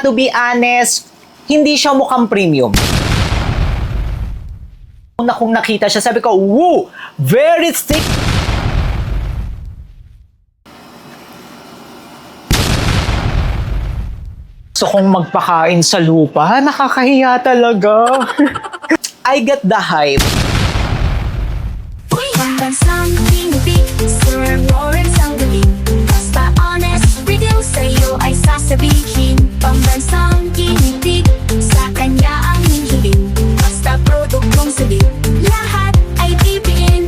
To be honest, hindi siya mukhang premium. Kung nakita siya, sabi ko, woo! Very thick! So kung magpakain sa lupa, nakakahiya talaga. I get the hype. Pambansang tinubig, Sir Lawrence ang galing. Basta honest, real sa'yo ay sasabihin. Pambansang tinubig, sa kanya ang hihiling. Basta produktong sabi, lahat ay bibiin.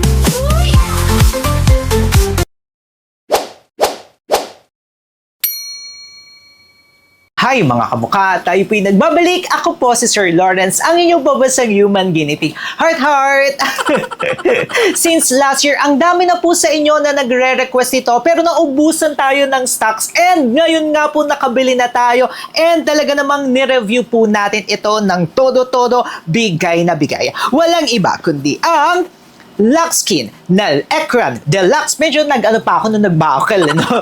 Hi mga kamukha, tayo po'y nagbabalik. Ako po si Sir Lawrence, ang inyong babasang human guinea pig. Heart! Since last year, ang dami na po sa inyo na nagre-request ito, pero naubusan tayo ng stocks. And ngayon nga po nakabili na tayo. And talaga namang nireview po natin ito ng todo-todo, bigay na bigay. Walang iba kundi ang Luxskin na Ecran Deluxe. Medyo nag-ano pa ako nung nagbakal, no?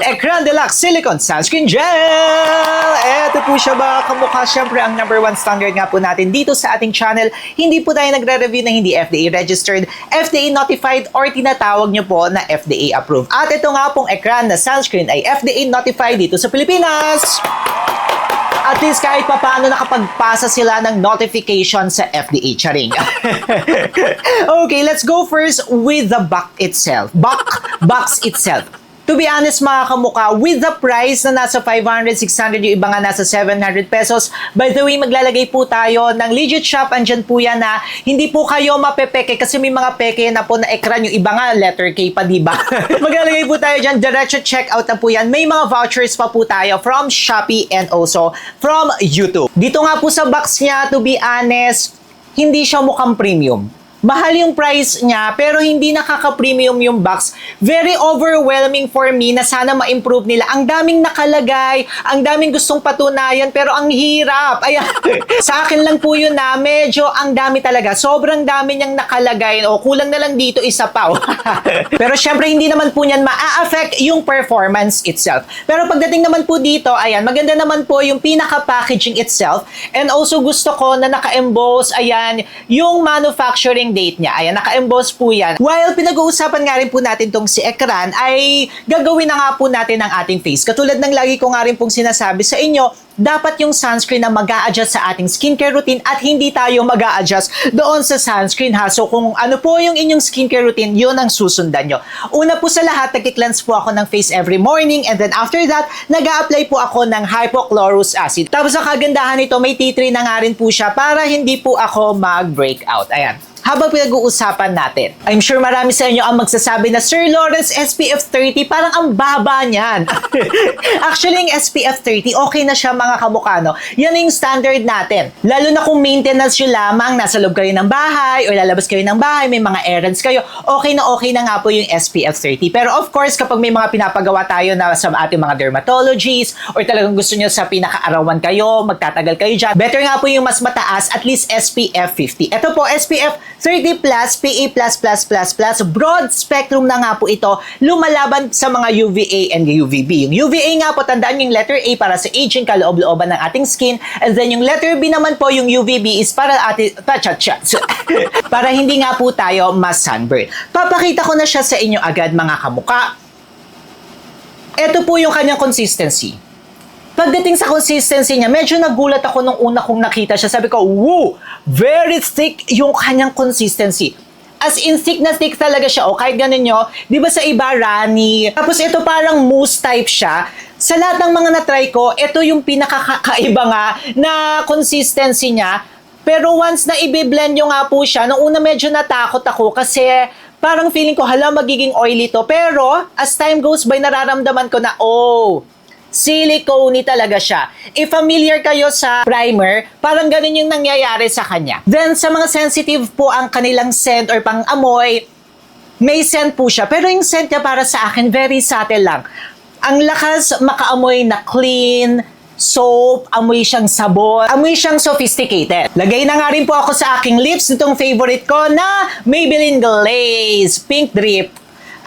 Ecran Deluxe Silicone Sunscreen Gel! Eto po siya ba, kamukha. Siyempre, ang number one standard nga po natin dito sa ating channel. Hindi po tayo nagre-review na hindi FDA registered, FDA notified, or tinatawag nyo po na FDA approved. At ito nga pong Ecran na sunscreen ay FDA notified dito sa Pilipinas. At least kahit papaano nakapagpasa sila ng notification sa FDA. Charing. Okay, let's go first with the box itself. Box itself. To be honest mga kamukha, with the price na nasa 500, 600, yung iba nga nasa 700 pesos, by the way, maglalagay po tayo ng legit shop. Andyan po yan na hindi po kayo mapepeke kasi may mga peke na po na ekran, yung iba nga letter K pa, diba? Maglalagay po tayo dyan, diretso check out na po yan. May mga vouchers pa po tayo from Shopee and also from YouTube. Dito nga po sa box niya, to be honest, hindi siya mukhang premium. Mahal yung price niya, pero hindi nakaka-premium yung box. Very overwhelming for me na sana ma-improve nila. Ang daming nakalagay, ang daming gustong patunayan, pero ang hirap. Ayan. Sa akin lang po yun na medyo ang dami talaga. Sobrang dami niyang nakalagay. O kulang na lang dito isa pa. Pero syempre, hindi naman po niyan ma-affect yung performance itself. Pero pagdating naman po dito, ayan, maganda naman po yung pinaka-packaging itself. And also gusto ko na naka-emboss, ayan, yung manufacturing date niya. Ayan, naka-emboss po yan. While pinag-uusapan nga rin po natin tong si Ecran, ay gagawin na nga po natin ang ating face. Katulad ng lagi ko nga rin pong sinasabi sa inyo, dapat yung sunscreen na mag-a-adjust sa ating skincare routine at hindi tayo mag-a-adjust doon sa sunscreen ha. So kung ano po yung inyong skincare routine, yun ang susundan nyo. Una po sa lahat, nag-cleanse po ako ng face every morning and then after that, nag-a-apply po ako ng hypochlorous acid. Tapos ang kagandahan nito, may tea tree na nga rin po siya para hindi po ako mag-breakout. Ayan. Habang pinag-uusapan natin, I'm sure marami sa inyo ang magsasabi na, Sir Lawrence, SPF 30, parang ang baba niyan. Actually, yung SPF 30, okay na siya mga kamukha, no? Yan yung standard natin. Lalo na kung maintenance nyo lamang, nasa loob kayo ng bahay, o lalabas kayo ng bahay, may mga errands kayo, okay na nga po yung SPF 30. Pero of course, kapag may mga pinapagawa tayo na sa ating mga dermatologists, or talagang gusto nyo sa pinaka-arawan kayo, magtatagal kayo dyan, better nga po yung mas mataas, at least SPF 50. Ito po, SPF 30+, PA++++, broad spectrum na nga po ito, lumalaban sa mga UVA and UVB. Yung UVA nga po, tandaan yung letter A para sa aging, kaloob-looban ng ating skin, and then yung letter B naman po, yung UVB is para ating, para hindi nga po tayo mas sunburn. Papakita ko na siya sa inyo agad mga kamukha. Ito po yung kanyang consistency. Pagdating sa consistency niya, medyo nagulat ako nung una kong nakita siya. Sabi ko, woo! Very thick yung kanyang consistency. As in, thick na thick talaga siya. O kahit ganun nyo, di ba sa iba, runny? Tapos ito parang mousse type siya. Sa lahat ng mga na-try ko, ito yung pinakakaiba nga na consistency niya. Pero once na i-blend nyo nga po siya, nung una medyo natakot ako kasi parang feeling ko, hala, magiging oily to. Pero as time goes by, nararamdaman ko na, oh, silicone talaga siya. If familiar kayo sa primer, parang ganun yung nangyayari sa kanya. Then, sa mga sensitive po ang kanilang scent or pang-amoy, may scent po siya. Pero yung scent niya para sa akin, very subtle lang. Ang lakas makaamoy na clean, soap, amoy siyang sabon, amoy siyang sophisticated. Lagay na nga rin po ako sa aking lips nitong favorite ko na Maybelline Glaze Pink Drip.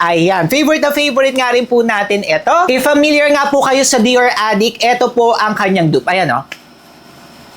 Ayan, favorite na favorite nga rin po natin ito. If familiar nga po kayo sa Dior Addict, ito po ang kanyang dupe. Ayan o.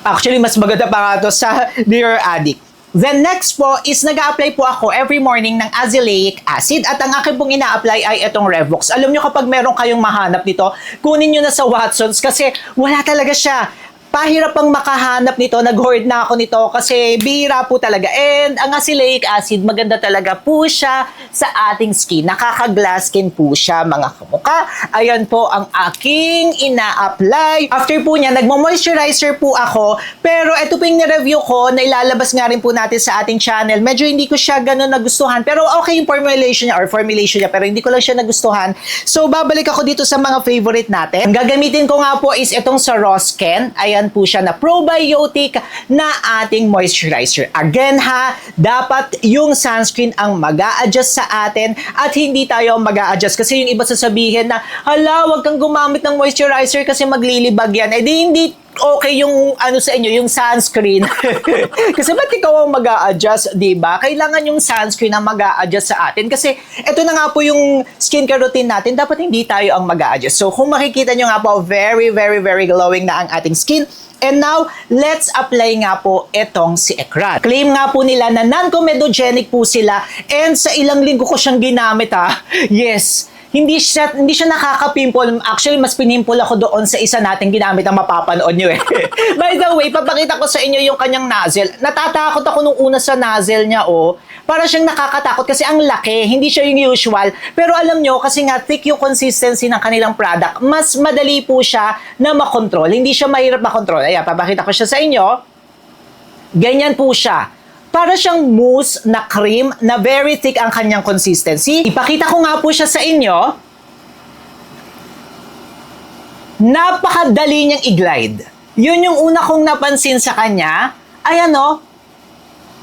Actually, mas maganda pa nga ito sa Dior Addict. Then next po is nag-a-apply po ako every morning ng azelaic acid at ang akin pong ina-apply ay itong Revox. Alam nyo kapag meron kayong mahanap nito, kunin nyo na sa Watsons kasi wala talaga siya. Pahirap pang makahanap nito, nag-hoard na ako nito kasi bihira po talaga. And ang azelaic acid, maganda talaga po siya sa ating skin. Nakaka-glass skin po siya mga kamuka. Ayan po ang aking ina-apply. After po niya, nagmo-moisturizer po ako. Pero ito po yung na-review ko na ilalabas nga rin po natin sa ating channel. Medyo hindi ko siya ganun nagustuhan. Pero okay yung formulation niya pero hindi ko lang siya nagustuhan. So babalik ako dito sa mga favorite natin. Ang gagamitin ko nga po is itong sa Rosken. Ayan po siya na probiotic na ating moisturizer. Again ha, dapat yung sunscreen ang mag-a-adjust sa atin at hindi tayo mag-a-adjust kasi yung iba sasabihin na, hala, wag kang gumamit ng moisturizer kasi maglilibag yan. Eh di hindi okay yung ano sa inyo, yung sunscreen. Kasi ba't ikaw ang mag-a-adjust, di ba? Kailangan yung sunscreen ang mag-a-adjust sa atin. Kasi ito na nga po yung skincare routine natin, dapat hindi tayo ang mag-a-adjust. So kung makikita nyo nga po, very, very, very glowing na ang ating skin. And now, let's apply nga po itong si Ecran. Claim nga po nila na non-comedogenic po sila and sa ilang linggo ko siyang ginamit ha. Yes, hindi siya nakaka-pimple. Actually, mas pinimple ako doon sa isa nating ginamit na mapapanood nyo eh. By the way, papakita ko sa inyo yung kanyang nozzle. Natatakot ako nung una sa nozzle niya oh. Para siyang nakakatakot kasi ang laki, hindi siya yung usual. Pero alam nyo, kasi nga thick yung consistency ng kanilang product, mas madali po siya na makontrol. Hindi siya mahirap makontrol. Ayan, papakita ko siya sa inyo. Ganyan po siya. Para siyang mousse na cream na very thick ang kanyang consistency. Ipakita ko nga po siya sa inyo. Napakadali niyang i-glide. Yun yung una kong napansin sa kanya. Ayan o.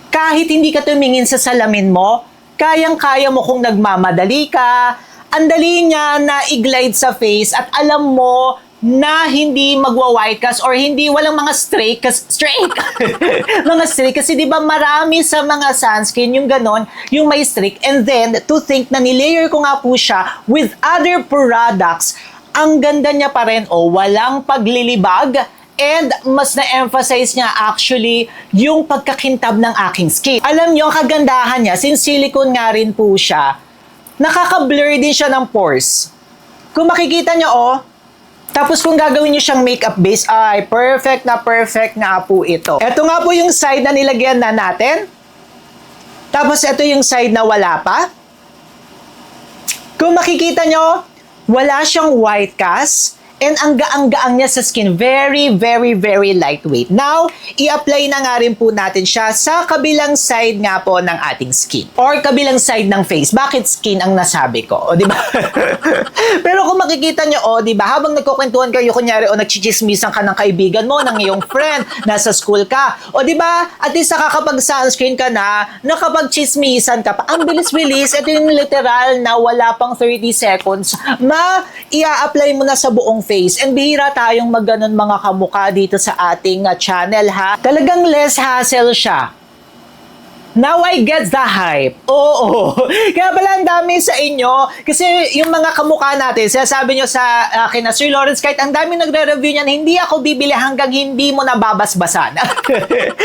Kahit hindi ka tumingin sa salamin mo, kayang-kaya mo kung nagmamadali ka. Ang dali niya na i-glide sa face at alam mo na hindi magwa-white cast or hindi walang mga streak mga streak kasi di ba marami sa mga sunscreen yung ganon, yung may streak, and then to think na nilayer ko nga po siya with other products, ang ganda niya pa rin walang paglilibag. And mas na-emphasize niya actually yung pagkakintab ng aking skin. Alam niyo, ang kagandahan niya, since silicone nga rin po siya, nakaka-blur din siya ng pores. Kung makikita niyo tapos kung gagawin niyo siyang makeup base, ay perfect na po ito. Ito nga po yung side na nilagyan na natin. Tapos ito yung side na wala pa. Kung makikita niyo, wala siyang white cast. And ang gaang-gaang niya sa skin, very, very, very lightweight. Now, i-apply na nga rin po natin siya sa kabilang side nga po ng ating skin. Or kabilang side ng face. Bakit skin ang nasabi ko? O, di ba? Pero kung makikita nyo, di ba, habang nagkukwentuhan kayo, kunyari, nagchichismisan ka ng kaibigan mo, ng iyong friend, nasa school ka. O, di ba, at least nakakapag-sunscreen ka na, nakapag-chismisan ka pa. Ang bilis-bilis, ito yung literal na wala pang 30 seconds. I-apply mo na sa buong face. And bihira tayong magganon mga kamukha dito sa ating channel ha. Talagang less hassle siya. Now I get the hype. Oo. Kaya pala ang dami sa inyo. Kasi yung mga kamukha natin, sinasabi nyo sa akin na, Sir Lawrence, kahit ang dami nagre-review niyan, hindi ako bibili hanggang hindi mo nababasbasan.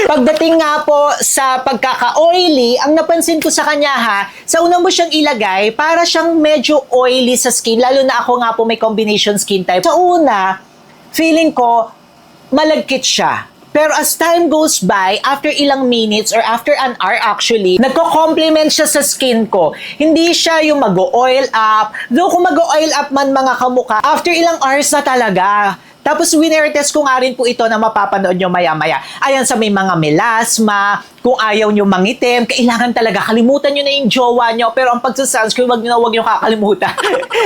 Pagdating nga po sa pagkaka-oily, ang napansin ko sa kanya sa una mo siyang ilagay, para siyang medyo oily sa skin. Lalo na ako nga po may combination skin type. Sa una, feeling ko, malagkit siya. Pero as time goes by, after ilang minutes or after an hour actually, nagko-complement siya sa skin ko. Hindi siya yung mag-oil up. Though kung mag-oil up man mga kamukha, after ilang hours na talaga. Tapos winner-test ko nga rin po ito na mapapanood nyo maya-maya. Ayan sa may mga melasma, kung ayaw nyo mangitim, kailangan talaga kalimutan nyo na yung jowa nyo. Pero ang pagsusunscreen, wag nyo kakalimutan.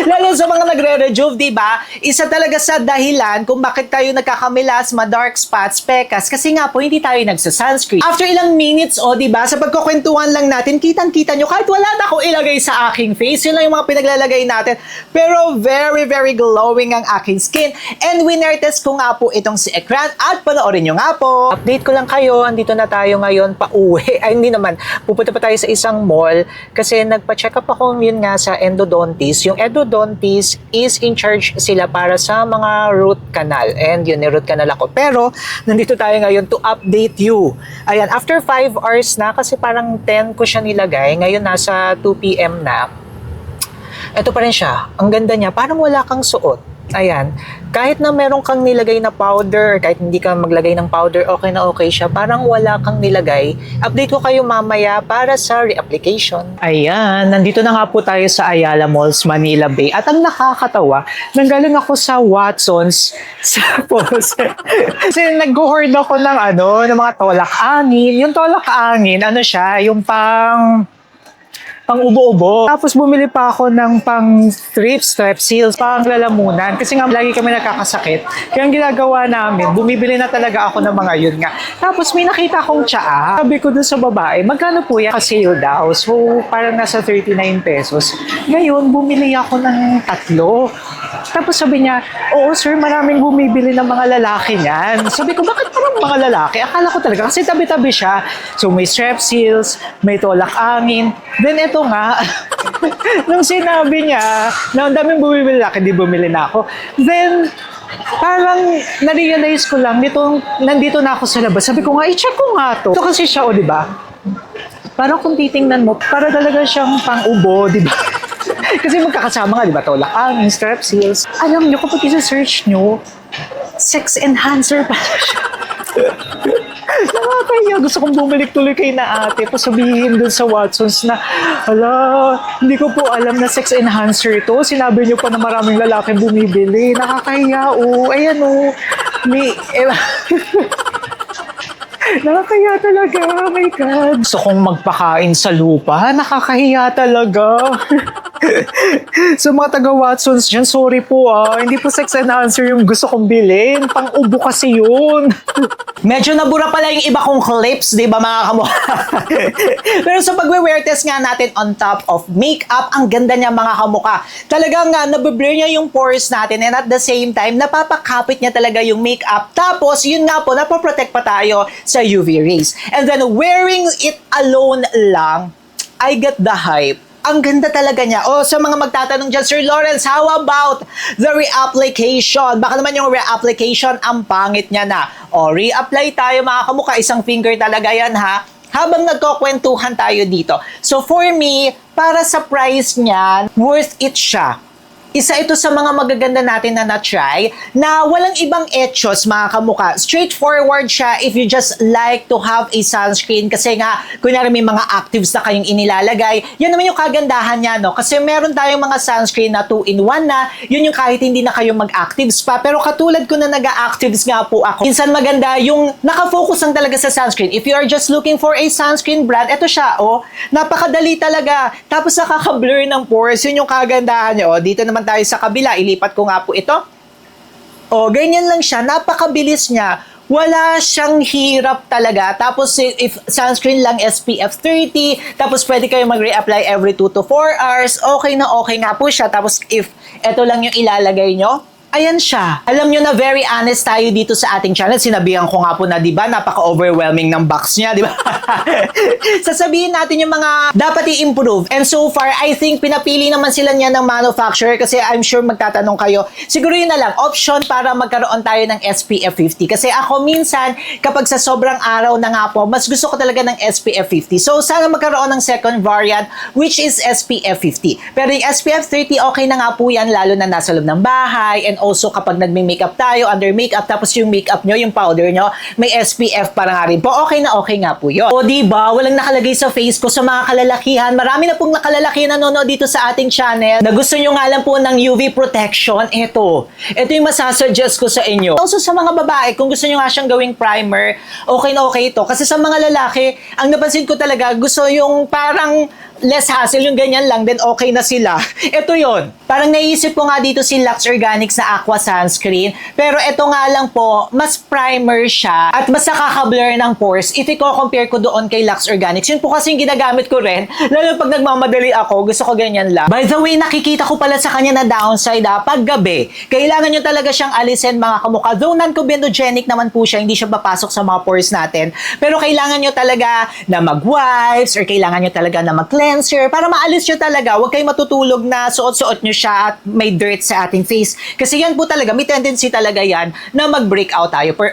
Lalo sa mga nagre-rejuve, diba? Isa talaga sa dahilan kung bakit tayo nagkakamelasma, dark spots, pekas. Kasi nga po, hindi tayo nagsusunscreen. After ilang minutes, diba? Sa pagkukwentuhan lang natin, kitang-kita nyo, kahit wala na akong ilagay sa aking face, yun lang yung mga pinaglalagay natin. Pero very, very glowing ang aking skin. And winner wear test ko nga po itong si Ekran at panoorin nyo nga po. Update ko lang kayo, andito na tayo ngayon pa uwi. Ay hindi naman, pupunta pa tayo sa isang mall kasi nagpa-check up ako yun nga sa endodontist. Yung endodontist is in charge sila para sa mga root canal. And yun, root canal ako. Pero nandito tayo ngayon to update you. Ayan, after 5 hours na kasi parang 10 ko siya nilagay. Ngayon nasa 2 p.m. na. Ito pa rin siya. Ang ganda niya. Parang wala kang suot. Ayan. Kahit na meron kang nilagay na powder, kahit hindi ka maglagay ng powder, okay na okay siya. Parang wala kang nilagay. Update ko kayo mamaya para sa reapplication. Ayan. Nandito na nga po tayo sa Ayala Malls, Manila Bay. At ang nakakatawa, nanggaling ako sa Watson's sa Pulse. Kasi nag-hoard ako ng mga tolak-angin. Yung tolak-angin, ano siya, yung pang ubo-ubo. Tapos bumili pa ako ng pang strepsils, pang lalamunan. Kasi nga lagi kami nakakasakit. Kaya ang ginagawa namin, bumibili na talaga ako ng mga yun nga. Tapos may nakita akong tsaa. Sabi ko dun sa babae, magkano po yan? Sale daw. So parang nasa 39 pesos. Ngayon, bumili ako ng 3. Tapos sabi niya, oo sir, maraming bumibili ng mga lalaki niyan. Sabi ko, bakit parang mga lalaki? Akala ko talaga, kasi tabi-tabi siya. So may strepsils, may tolak-angin. Then ito nga, nung sinabi niya na ang daming bumibili lalaki, di bumili na ako. Then, parang na-realize ko lang, nandito na ako sa labas. Sabi ko nga, i-check ko nga to. Ito kasi siya, di ba? Parang kung titingnan mo, para talaga siyang pang-ubo, di ba? Kasi magkakasama nga, di ba? Tolak-angin, strepsils. Alam niyo, kapag isa-search niyo, sex enhancer pa siya. Nakakaya. Gusto kong bumalik tuloy kay na ate. Pasabihin dun sa Watson's na, hala, hindi ko po alam na sex enhancer to. Sinabi niyo pa na maraming lalaking bumibili. Nakakaya, Ayan, May, nakakahiya talaga, oh my God. Gusto kong magpakain sa lupa, nakakahiya talaga. Sa mga taga-Watson's dyan, sorry po hindi po sex enhancer yung gusto kong bilhin. Pang-ubo kasi yun. Medyo nabura pala yung iba kong clips, di ba mga kamukha? Pero sa pag-wear test nga natin on top of makeup, ang ganda niya mga kamukha. Talagang nabiblur niya yung pores natin and at the same time, napapakapit niya talaga yung makeup. Tapos, yun nga po, napoprotect pa tayo sa UV rays. And then, wearing it alone lang, I get the hype. Ang ganda talaga niya. Sa mga magtatanong dyan, Sir Lawrence, how about the reapplication? Baka naman yung reapplication, ang pangit niya na. Reapply tayo mga kamukha. Isang finger talaga yan ha. Habang nagkukwentuhan tayo dito. So for me, para sa price niya, worth it siya. Isa ito sa mga magaganda natin na na-try na walang ibang etchos mga kamukha. Straightforward siya if you just like to have a sunscreen kasi nga, kunyari may mga actives na kayong inilalagay. Yan naman yung kagandahan niya, no? Kasi meron tayong mga sunscreen na 2-in-1 na, yun yung kahit hindi na kayo mag-actives pa. Pero katulad ko na nag-actives nga po ako. Minsan maganda yung nakafocus lang talaga sa sunscreen. If you are just looking for a sunscreen brand, eto siya, napakadali talaga. Tapos nakaka-blur ng pores, yun yung kagandahan niya. Dito naman tayo sa kabila, ilipat ko nga po ito. Ganyan lang siya, napakabilis niya. Wala siyang hirap talaga. Tapos if sunscreen lang SPF 30, tapos pwede kayo mag-reapply every 2 to 4 hours, okay nga po siya. Tapos if ito lang yung ilalagay nyo, ayan siya. Alam nyo na very honest tayo dito sa ating channel. Sinabihan ko nga po na, di ba, napaka-overwhelming ng box niya, di ba? Sasabihin natin yung mga dapat i-improve. And so far, I think pinapili naman sila niya ng manufacturer kasi I'm sure magtatanong kayo. Siguro yun na lang, option para magkaroon tayo ng SPF 50. Kasi ako minsan, kapag sa sobrang araw na nga po, mas gusto ko talaga ng SPF 50. So, sana magkaroon ng second variant, which is SPF 50. Pero yung SPF 30, okay na nga po yan, lalo na nasa loob ng bahay, and also kapag nagme-makeup tayo, under makeup, tapos yung makeup nyo, yung powder nyo, may SPF para nga rin po. Okay nga po yun. Diba, walang nakalagay sa face ko sa mga kalalakihan. Marami na pong nakalalaki na nanonood dito sa ating channel na gusto nyo nga lang po ng UV protection. Ito yung masasuggest ko sa inyo. Also sa mga babae, kung gusto nyo nga siyang gawing primer, okay ito. Kasi sa mga lalaki, ang napansin ko talaga, gusto yung parang less hassle, yung ganyan lang, then okay na sila. Ito yon. Parang naisip ko nga dito si Lux Organics na Aqua Sunscreen. Pero ito nga lang po, mas primer siya at mas nakaka-blur ng pores if i-compare ko doon kay Lux Organics. Yun po kasi yung ginagamit ko rin. Lalo pag nagmamadali ako, gusto ko ganyan lang. By the way, nakikita ko pala sa kanya na downside pag gabi. Kailangan nyo talaga siyang alisin mga kamukha. Though non-comedogenic naman po siya, hindi siya papasok sa mga pores natin. Pero kailangan nyo talaga na mag-wipes or kailangan nyo talaga na mag-cleanser para maalis nyo talaga. Huwag kayo matutulog na suot-suot nyo siya at may dirt sa ating face. Kasi yan po talaga, may tendency talaga yan na mag-break out tayo. Pero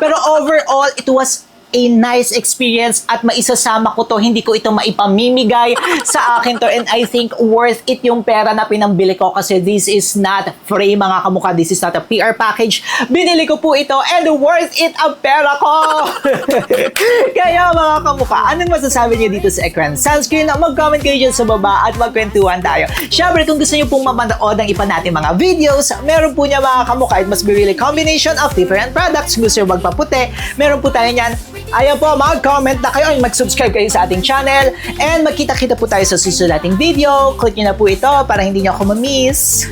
pero overall, it was a nice experience at maisasama ko to. Hindi ko ito maipamimigay sa akin to, and I think worth it yung pera na pinambili ko kasi this is not free mga kamukha. This is not a PR package. Binili ko po ito and worth it ang pera ko. Kaya mga kamukha, anong masasabi niyo dito sa Ecran Sunscreen? Mag-comment kayo dyan sa baba at magkwentuhan tayo. Siyempre, kung gusto niyo pong mamanood ng iba natin mga videos, meron po niya mga kamukha. It must be really combination of different products. Gusto niyo magpaputi, meron po tayo niyan. Ayan po, mag-comment na kayo, mag-subscribe kayo sa ating channel, and magkita-kita po tayo sa susunod nating video. Click nyo na po ito para hindi nyo ako ma-miss.